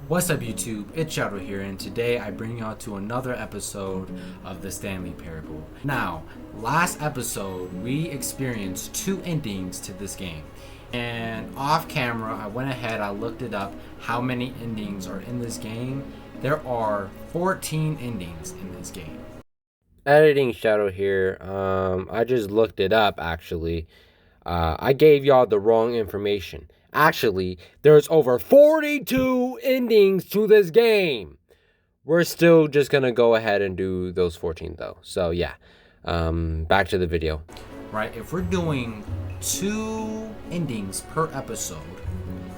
What's up YouTube, it's Shadow here, and today I bring y'all to another episode of the Stanley Parable. Now, last episode we experienced 2 endings to this game, and off camera I went ahead, I looked it up how many endings are in this game. There are 14 endings in this game. Editing Shadow here. I just looked it up actually. I gave y'all the wrong information. Actually, there's over 42 endings to this game. We're still just gonna go ahead and do those 14 though. So yeah, back to the video. Right, if we're doing 2 endings per episode,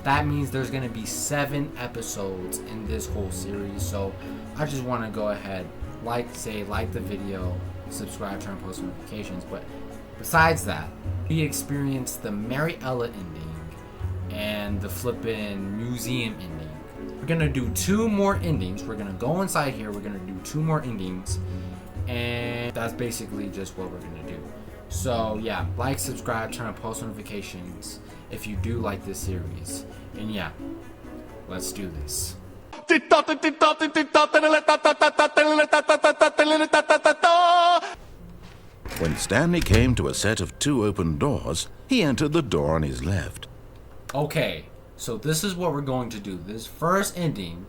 that means there's gonna be 7 episodes in this whole series. So I just want to go ahead, like the video, subscribe, turn on post notifications. But besides that, we experienced the Mariella ending and the flippin' museum ending. We're gonna do 2 more endings. We're gonna go inside here, we're gonna do 2 more endings, and that's basically just what we're gonna do. So yeah, like, subscribe, turn on post notifications if you do like this series. And yeah, let's do this. When Stanley came to a set of 2 open doors, he entered the door on his left. Okay, so this is what we're going to do. This first ending,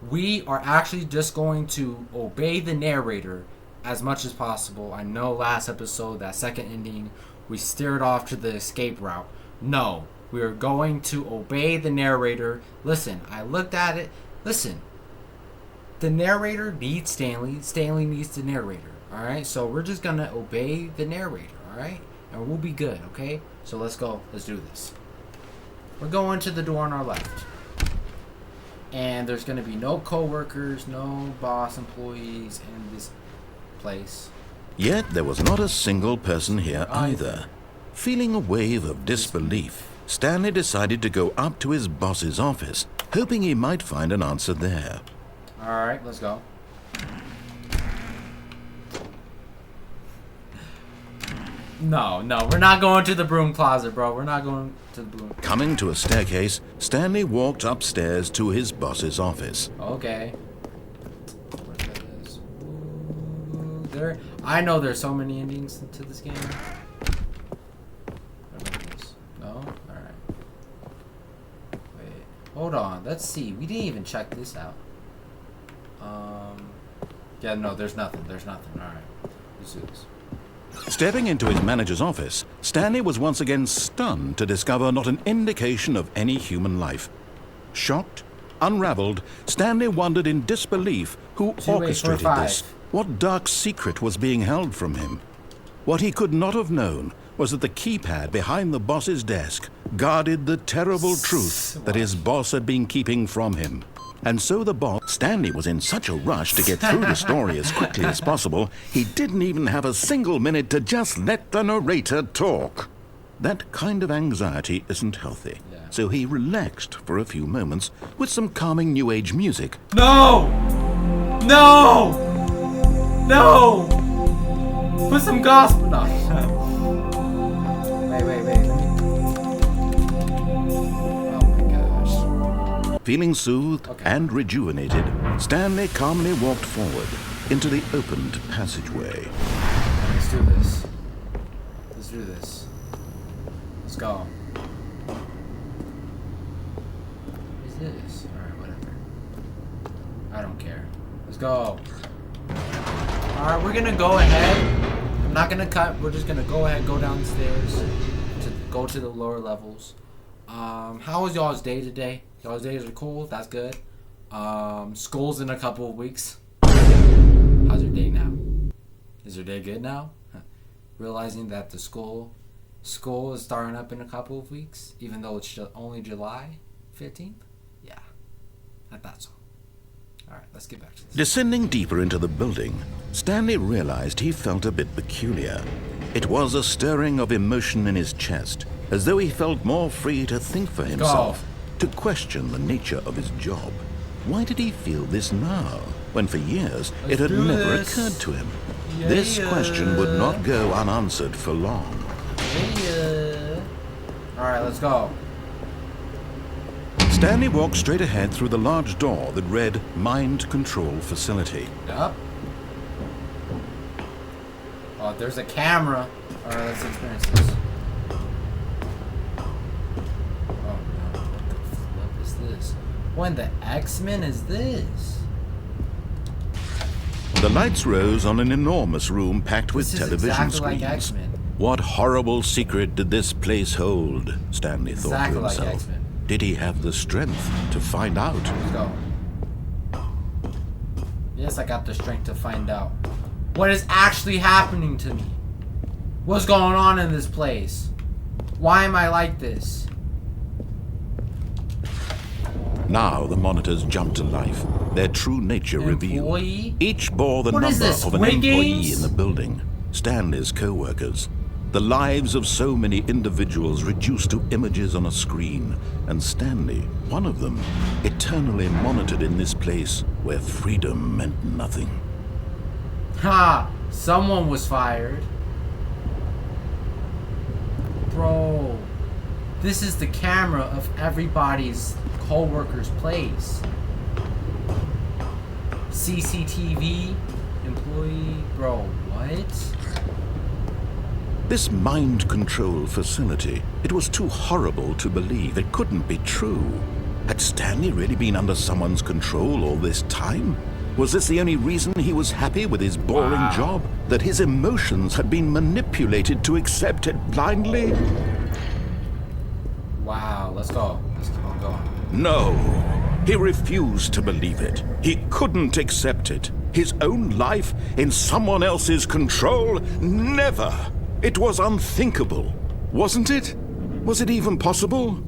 we are actually just going to obey the narrator as much as possible. I know last episode, that second ending, we steered off to the escape route. No, we are going to obey the narrator. Listen, I looked at it. Listen, the narrator needs Stanley. Stanley needs the narrator. Alright, so we're just gonna obey the narrator. Alright, and we'll be good. Okay, so let's go. Let's do this. We're going to the door on our left, and there's going to be no co-workers, no boss employees in this place. Yet there was not a single person here either. Feeling a wave of disbelief, Stanley decided to go up to his boss's office, hoping he might find an answer there. Alright, let's go. No, we're not going to the broom closet, bro. We're not going to the broom. Coming to a staircase, Stanley walked upstairs to his boss's office. Okay. There, I know there's so many endings to this game. No? Alright. Wait. Hold on. Let's see. We didn't even check this out. Yeah, no, there's nothing. There's nothing. Alright. Let's do this. Stepping into his manager's office, Stanley was once again stunned to discover not an indication of any human life. Shocked, unraveled, Stanley wondered in disbelief who orchestrated this. What dark secret was being held from him? What he could not have known was that the keypad behind the boss's desk guarded the terrible truth that his boss had been keeping from him. And so the boss, Stanley, was in such a rush to get through the story as quickly as possible, he didn't even have a single minute to just let the narrator talk. That kind of anxiety isn't healthy. So he relaxed for a few moments with some calming new age music. No! No! No! Put some gospel. No. Wait. Feeling soothed and rejuvenated, Stanley calmly walked forward into the opened passageway. Let's do this. Let's do this. Let's go. What is this? Alright, whatever. I don't care. Let's go. Alright, we're gonna go ahead. I'm not gonna cut. We're just gonna go ahead, go downstairs to go to the lower levels. How was y'all's day today? Y'all's days are cool. That's good. School's in a couple of weeks. How's your day now? Is your day good now? Realizing that the school is starting up in a couple of weeks, even though it's only July 15th. Yeah, I thought so. All right, let's get back to this. Descending deeper into the building, Stanley realized he felt a bit peculiar. It was a stirring of emotion in his chest, as though he felt more free to think for himself, to question the nature of his job. Why did he feel this now, when for years it had never occurred to him? This question would not go unanswered for long. Alright, let's go. Stanley walked straight ahead through the large door that read Mind Control Facility. Yup. Oh, there's a camera. Alright, let's experience this. Oh no, what the flip is this? What in the X-Men is this? The lights rose on an enormous room packed with This is television exactly like screens. X-Men. What horrible secret did this place hold? Stanley thought Exactly to like himself. X-Men. Did he have the strength to find out? Let's go. Yes, I got the strength to find out what is actually happening to me. What's going on in this place? Why am I like this? Now the monitors jumped to life, their true nature revealed. Employee? Each bore the What is number this, of an Squid employee Games? in the building, Stanley's co-workers. The lives of so many individuals reduced to images on a screen, and Stanley, one of them, eternally monitored in this place where freedom meant nothing. Ha! Someone was fired. Bro, this is the camera of everybody's co-worker's place. CCTV, employee, bro, what? This mind control facility, it was too horrible to believe. It couldn't be true. Had Stanley really been under someone's control all this time? Was this the only reason he was happy with his boring job? That his emotions had been manipulated to accept it blindly? Wow, let's go. Let's keep on going. No, he refused to believe it. He couldn't accept it. His own life in someone else's control? Never! It was unthinkable, wasn't it? Was it even possible?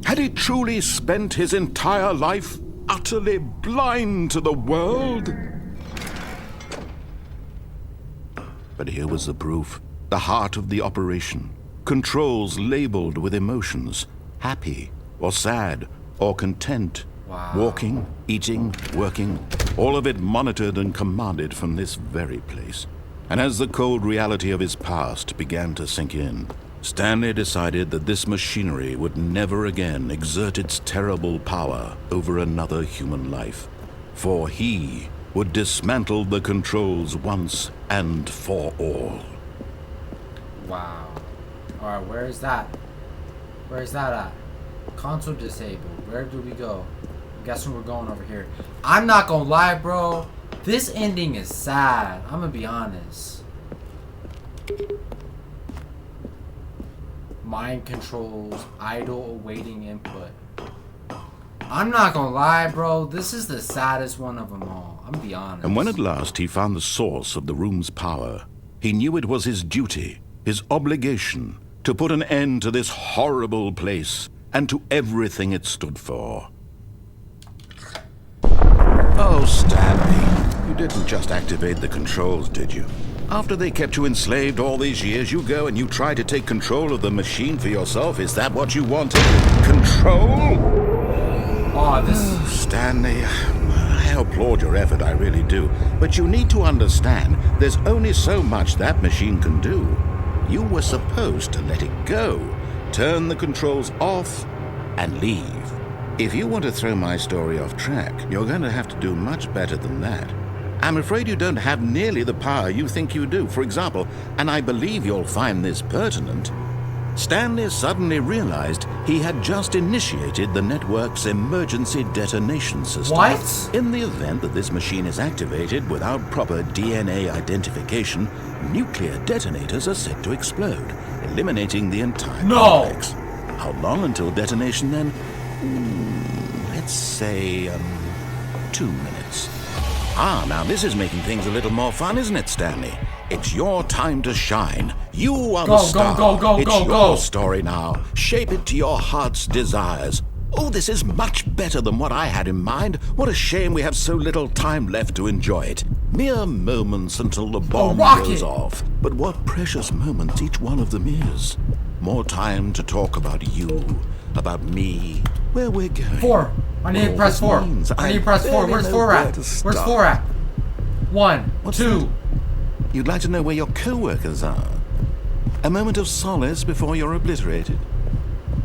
Had he truly spent his entire life utterly blind to the world? But here was the proof, the heart of the operation. Controls labeled with emotions, happy or sad or content. Wow. Walking, eating, working, all of it monitored and commanded from this very place. And as the cold reality of his past began to sink in, Stanley decided that this machinery would never again exert its terrible power over another human life. For he would dismantle the controls once and for all. Wow. Alright, where is that? Where is that at? Console disabled. Where do we go? I'm guessing we're going over here. I'm not gonna lie, bro. This ending is sad. I'm gonna be honest. Mind controls, idle awaiting input. I'm not gonna lie, bro. This is the saddest one of them all. I'm gonna be honest. And when at last he found the source of the room's power, he knew it was his duty, his obligation, to put an end to this horrible place and to everything it stood for. Oh, Stanley, you didn't just activate the controls, did you? After they kept you enslaved all these years, you go and you try to take control of the machine for yourself. Is that what you wanted? Control? Oh, this is... Stanley, I applaud your effort, I really do. But you need to understand, there's only so much that machine can do. You were supposed to let it go, turn the controls off, and leave. If you want to throw my story off track, you're going to have to do much better than that. I'm afraid you don't have nearly the power you think you do. For example, and I believe you'll find this pertinent, Stanley suddenly realized he had just initiated the network's emergency detonation system. What? In the event that this machine is activated without proper DNA identification, nuclear detonators are set to explode, eliminating the entire complex. How long until detonation then? Let's say, 2 minutes. Now this is making things a little more fun, isn't it, Stanley? It's your time to shine. You are the star. It's your story now. Shape it to your heart's desires. Oh, this is much better than what I had in mind. What a shame we have so little time left to enjoy it. Mere moments until the bomb goes off. But what precious moments each one of them is. More time to talk about you, about me, where we're going. 4. I need to press 4. I need to press 4. Where's 4 at? Where's 4 at? 1, 2. You'd like to know where your co-workers are? A moment of solace before you're obliterated?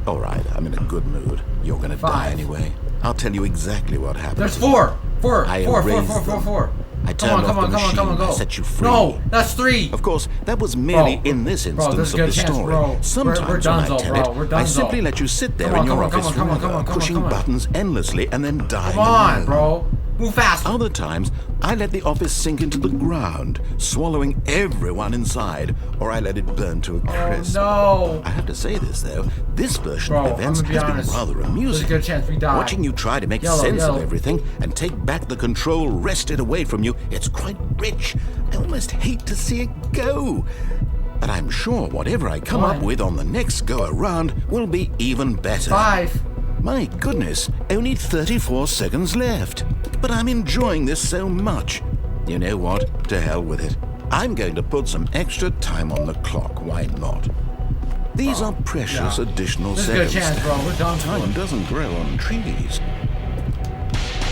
All right, I'm in a good mood. You're gonna die 5. anyway. I'll tell you exactly what happened. There's 4. 4. I 4. 4. erased 4. 4. them. 4. I turned off the machine. Go. I set you free. No, that's 3. Of course, that was merely Bro, in this bro, there's instance a good of the chance, story. bro. Sometimes We're when donezo, I tell bro. We're it, I donezo. simply let you sit there in your office forever, pushing buttons endlessly and then dying Come on, alone. bro. Move fast. Other times, I let the office sink into the ground, swallowing everyone inside, or I let it burn to a crisp. No. I have to say this, though. This version Bro, of events I'm gonna has be been honest. rather There's a amusing. good chance we die. Watching you try to make sense of everything and take back the control wrested away from you, it's quite rich. I almost hate to see it go. But I'm sure whatever I come up with on the next go-around will be even better. 5. My goodness, only 34 seconds left. But I'm enjoying this so much. You know what? To hell with it. I'm going to put some extra time on the clock. Why not? These are precious additional There's a good seconds. chance, bro. We're done. Time doesn't grow on trees.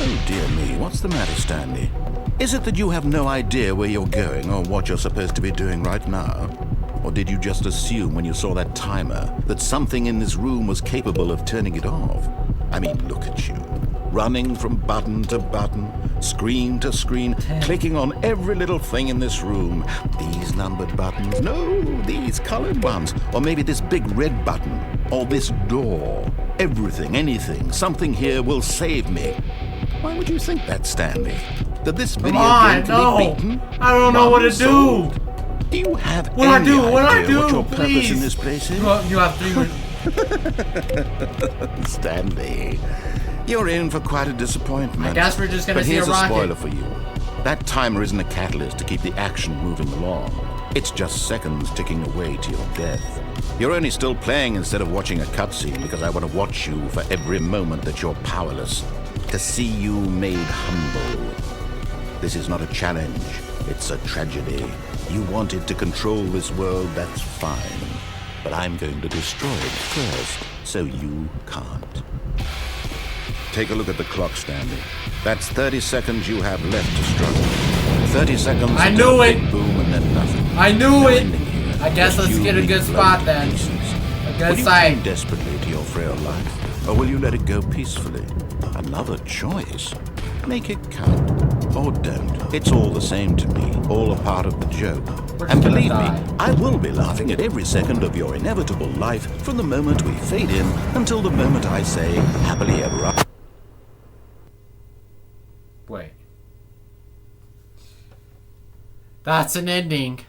Oh dear me, what's the matter, Stanley? Is it that you have no idea where you're going or what you're supposed to be doing right now? Or did you just assume when you saw that timer that something in this room was capable of turning it off? I mean, look at you. Running from button to button, screen to screen, clicking on every little thing in this room. These numbered buttons, no, these colored ones. Or maybe this big red button, or this door. Everything, anything, something here will save me. Why would you think that, Stanley? That this video game can be beaten? I don't know what to do. Do you have What do I any do? What do I idea do? what your purpose Please. in this place is? You have 3 Stanley, you're in for quite a disappointment. I guess we're just gonna but see a here's a rocket. spoiler for you. That timer isn't a catalyst to keep the action moving along. It's just seconds ticking away to your death. You're only still playing instead of watching a cutscene because I want to watch you for every moment that you're powerless. To see you made humble. This is not a challenge. It's a tragedy. You wanted to control this world, that's fine. But I'm going to destroy it first, so you can't. Take a look at the clock, Stanley. That's 30 seconds you have left to struggle. 30 seconds. I knew it. Big boom and then nothing. I knew No it. ending here. I guess Just let's you get a being good blown spot to then. pieces. A Will good you sight. cling desperately to your frail life, or will you let it go peacefully? Another choice. Make it count. Or don't. It's all the same to me. All a part of the joke. We're And just gonna believe die. me, I will be laughing at every second of your inevitable life from the moment we fade in until the moment I say, happily ever after. Wait. That's an ending.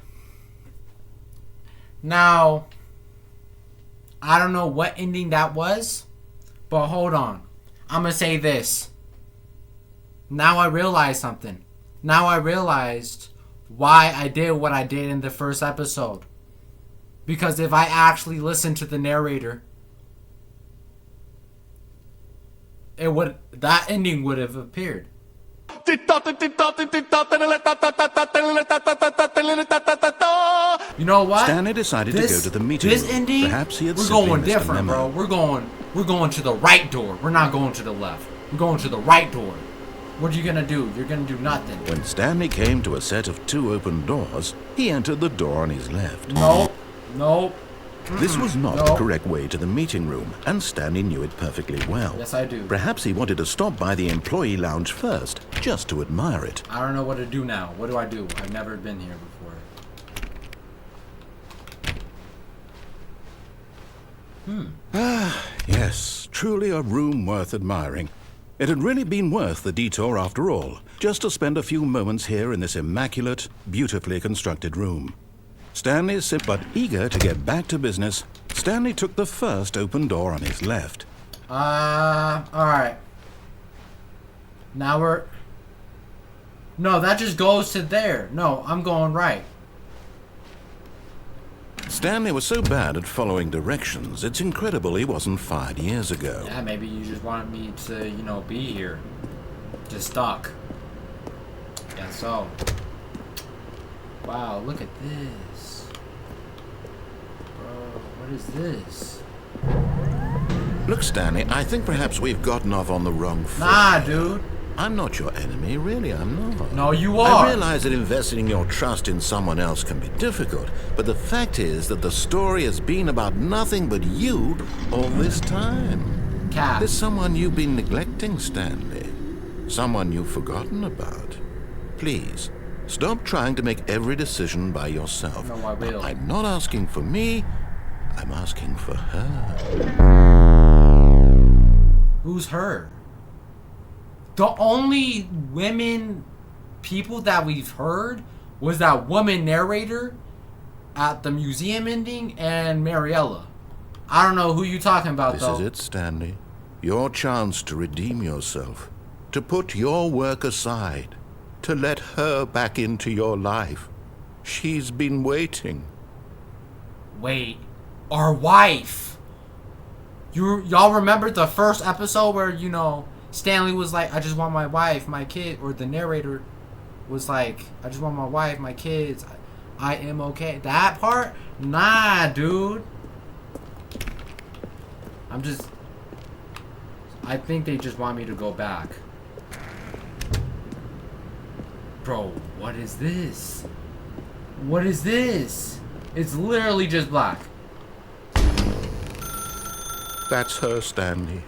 Now, I don't know what ending that was, but hold on. I'm gonna say this. Now I realized something. Now I realized why I did what I did in the first episode. Because if I actually listened to the narrator, that ending would have appeared. You know what? Stanley decided to go to the meeting This room. ending, Perhaps he had we're simply going missed a different, memo. bro. We're going to the right door. We're not going to the left. We're going to the right door. What are you gonna do? You're gonna do nothing. When Stanley came to a set of 2 open doors, he entered the door on his left. Nope. Nope. This was not No. the correct way to the meeting room, and Stanley knew it perfectly well. Yes, I do. Perhaps he wanted to stop by the employee lounge first, just to admire it. I don't know what to do now. What do I do? I've never been here before. Yes, truly a room worth admiring. It had really been worth the detour after all, just to spend a few moments here in this immaculate, beautifully constructed room. Stanley but eager to get back to business, Stanley took the first open door on his left. Alright. Now we're... No, that just goes to there. No, I'm going right. Stanley was so bad at following directions, it's incredible he wasn't fired years ago. Yeah, maybe you just wanted me to, be here. Just stuck. Yeah, so. Wow, look at this. Bro, what is this? Look, Stanley, I think perhaps we've gotten off on the wrong foot. Nah, dude. I'm not your enemy, really, I'm not. No, you are. I realize that investing your trust in someone else can be difficult, but the fact is that the story has been about nothing but you all this time. Cap. There's someone you've been neglecting, Stanley. Someone you've forgotten about. Please, stop trying to make every decision by yourself. No, I will. Now, I'm not asking for me, I'm asking for her. Who's her? The only women people that we've heard was that woman narrator at the museum ending and Mariella. I don't know who you talking about, though. This is it, Stanley. Your chance to redeem yourself. To put your work aside. To let her back into your life. She's been waiting. Wait, our wife. Y'all remember the first episode where, you know, Stanley was like, I just want my wife, my kid, or the narrator was like, I just want my wife, my kids, I am okay. That part? Nah, dude. I think they just want me to go back. Bro, what is this? What is this? It's literally just black. That's her, Stanley.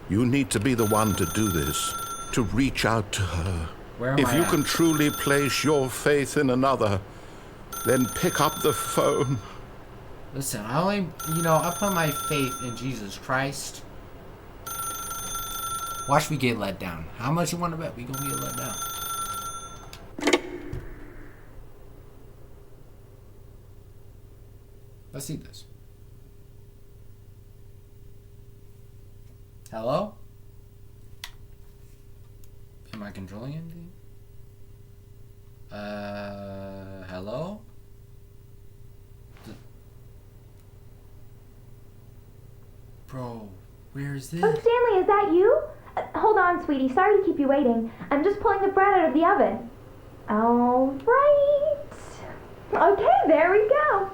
You need to be the one to do this. To reach out to her. Where am If I you at? can truly place your faith in another, then pick up the phone. Listen, I put my faith in Jesus Christ. Watch me get let down. How much you want to bet we gonna get let down? Let's see this. Hello? Am I controlling anything? Hello? Bro, where is this? Oh, Stanley, is that you? Hold on, sweetie. Sorry to keep you waiting. I'm just pulling the bread out of the oven. All right. Okay, there we go.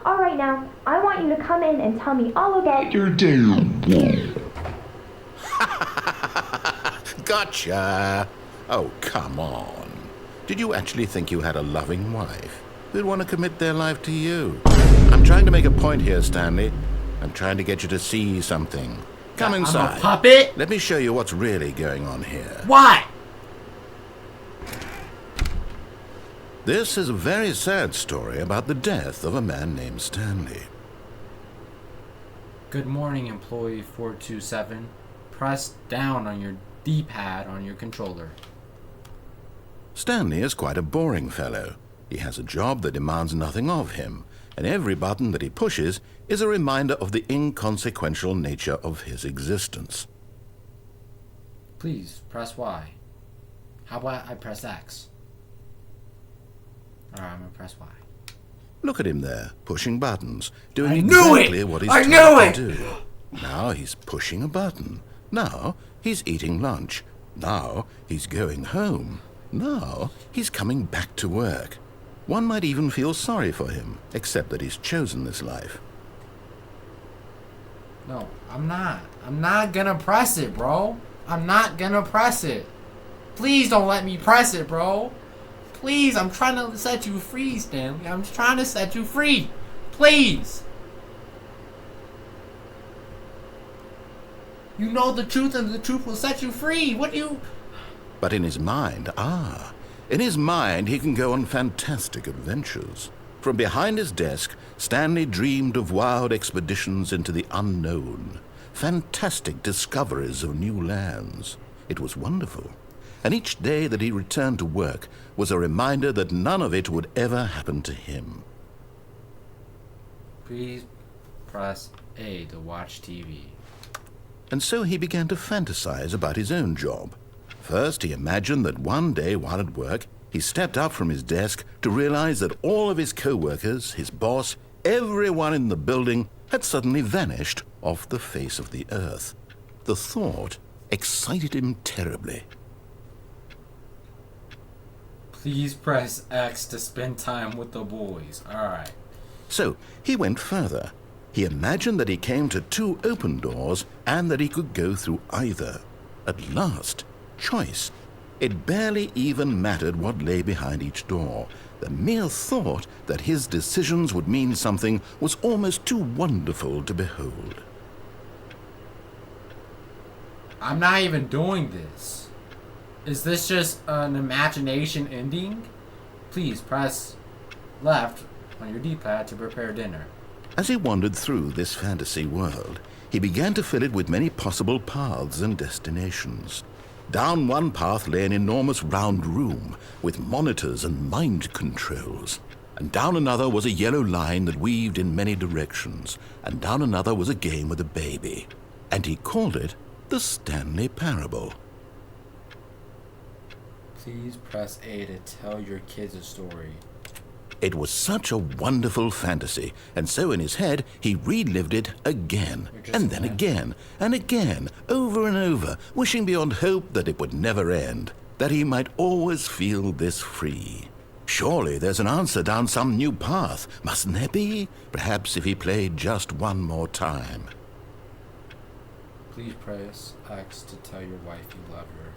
All right, now, I want you to come in and tell me all about your day. Gotcha. Oh, come on. Did you actually think you had a loving wife who'd want to commit their life to you? I'm trying to make a point here, Stanley. I'm trying to get you to see something. Come inside. I'm a puppet? Let me show you what's really going on here. What? This is a very sad story about the death of a man named Stanley. Good morning, employee 427. Press down on your D-pad on your controller. Stanley is quite a boring fellow. He has a job that demands nothing of him, and every button that he pushes is a reminder of the inconsequential nature of his existence. Please, press Y. How about I press X? Alright, I'm gonna press Y. Look at him there, pushing buttons, doing I knew exactly it! what he's I trying knew to do. Now he's pushing a button. Now he's eating lunch. Now he's going home. Now he's coming back to work. One might even feel sorry for him, except that he's chosen this life. No, I'm not. I'm not gonna press it, bro. I'm not gonna press it. Please don't let me press it, bro. Please, I'm trying to set you free, Stanley. I'm trying to set you free. Please. You know the truth, and the truth will set you free. What do you... But in his mind, in his mind he can go on fantastic adventures. From behind his desk, Stanley dreamed of wild expeditions into the unknown, fantastic discoveries of new lands. It was wonderful. And each day that he returned to work was a reminder that none of it would ever happen to him. Please press A to watch TV. And so he began to fantasize about his own job. First, he imagined that one day while at work, he stepped up from his desk to realize that all of his co-workers, his boss, everyone in the building had suddenly vanished off the face of the earth. The thought excited him terribly. Please press X to spend time with the boys. Alright. So he went further. He imagined that he came to two open doors and that he could go through either. At last, choice. It barely even mattered what lay behind each door. The mere thought that his decisions would mean something was almost too wonderful to behold. I'm not even doing this. Is this just an imagination ending? Please press left on your D-pad to prepare dinner. As he wandered through this fantasy world, he began to fill it with many possible paths and destinations. Down one path lay an enormous round room with monitors and mind controls. And down another was a yellow line that weaved in many directions. And down another was a game with a baby. And he called it the Stanley Parable. Please press A to tell your kids a story. It was such a wonderful fantasy, and so in his head he relived it again, and then again, and again, over and over, wishing beyond hope that it would never end, that he might always feel this free. Surely there's an answer down some new path, mustn't there be? Perhaps if he played just one more time. Please press X to tell your wife you love her.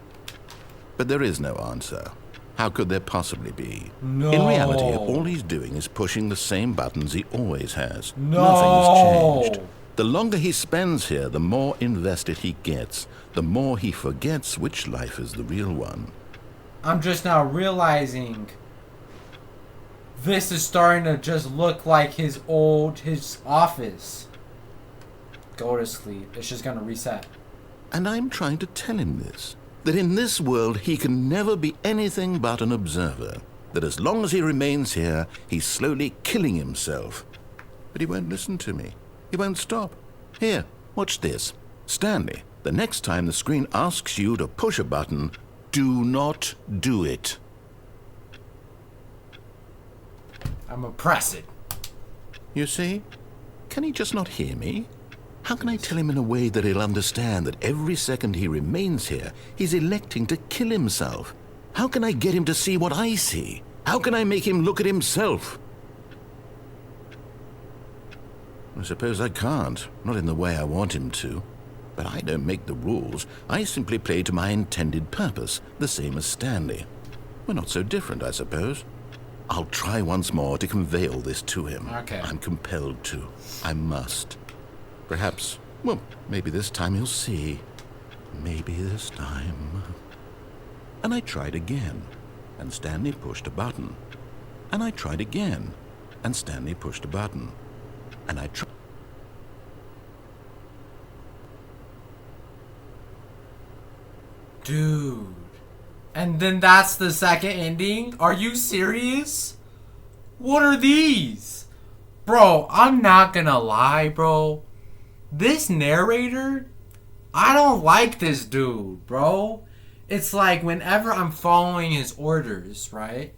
But there is no answer. How could there possibly be? No. In reality, all he's doing is pushing the same buttons he always has. No. Nothing's changed. The longer he spends here, the more invested he gets. The more he forgets which life is the real one. I'm just now realizing this is starting to just look like his office. Go to sleep. It's just gonna reset. And I'm trying to tell him this. That in this world he can never be anything but an observer. That as long as he remains here, he's slowly killing himself. But he won't listen to me. He won't stop. Here, watch this. Stanley, the next time the screen asks you to push a button, do not do it. I'm gonna press it. You see? Can he just not hear me? How can I tell him in a way that he'll understand that every second he remains here, he's electing to kill himself? How can I get him to see what I see? How can I make him look at himself? I suppose I can't, not in the way I want him to. But I don't make the rules. I simply play to my intended purpose, the same as Stanley. We're not so different, I suppose. I'll try once more to convey all this to him. Okay. I'm compelled to. I must. Perhaps, well, maybe this time he'll see. Maybe this time. And I tried again, and Stanley pushed a button. And I tried again, and Stanley pushed a button. And I tried. Dude. And then that's the second ending? Are you serious? What are these? Bro, I'm not gonna lie, bro. This narrator, I don't like this dude, bro. It's like whenever I'm following his orders, right?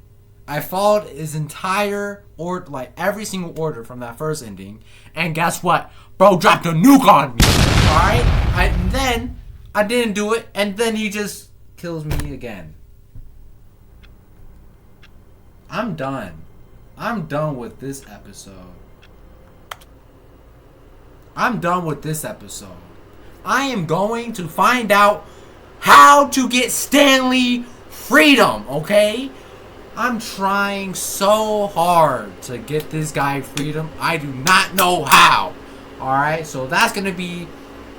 I followed his entire order, like every single order from that first ending. And guess what? Bro dropped a nuke on me, alright? And then I didn't do it, and then he just kills me again. I'm done. I'm done with this episode. I'm done with this episode. I am going to find out how to get Stanley freedom, okay? I'm trying so hard to get this guy freedom. I do not know how. Alright, so that's going to be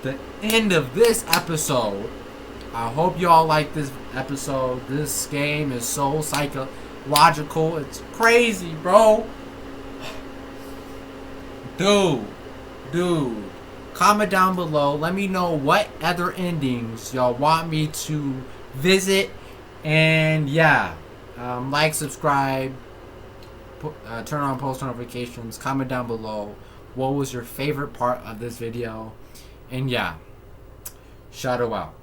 the end of this episode. I hope y'all like this episode. This game is so psychological. It's crazy, bro. Dude, comment down below. Let me know what other endings y'all want me to visit. And yeah, like, subscribe, turn on post notifications, comment down below what was your favorite part of this video. And yeah, Shadow out.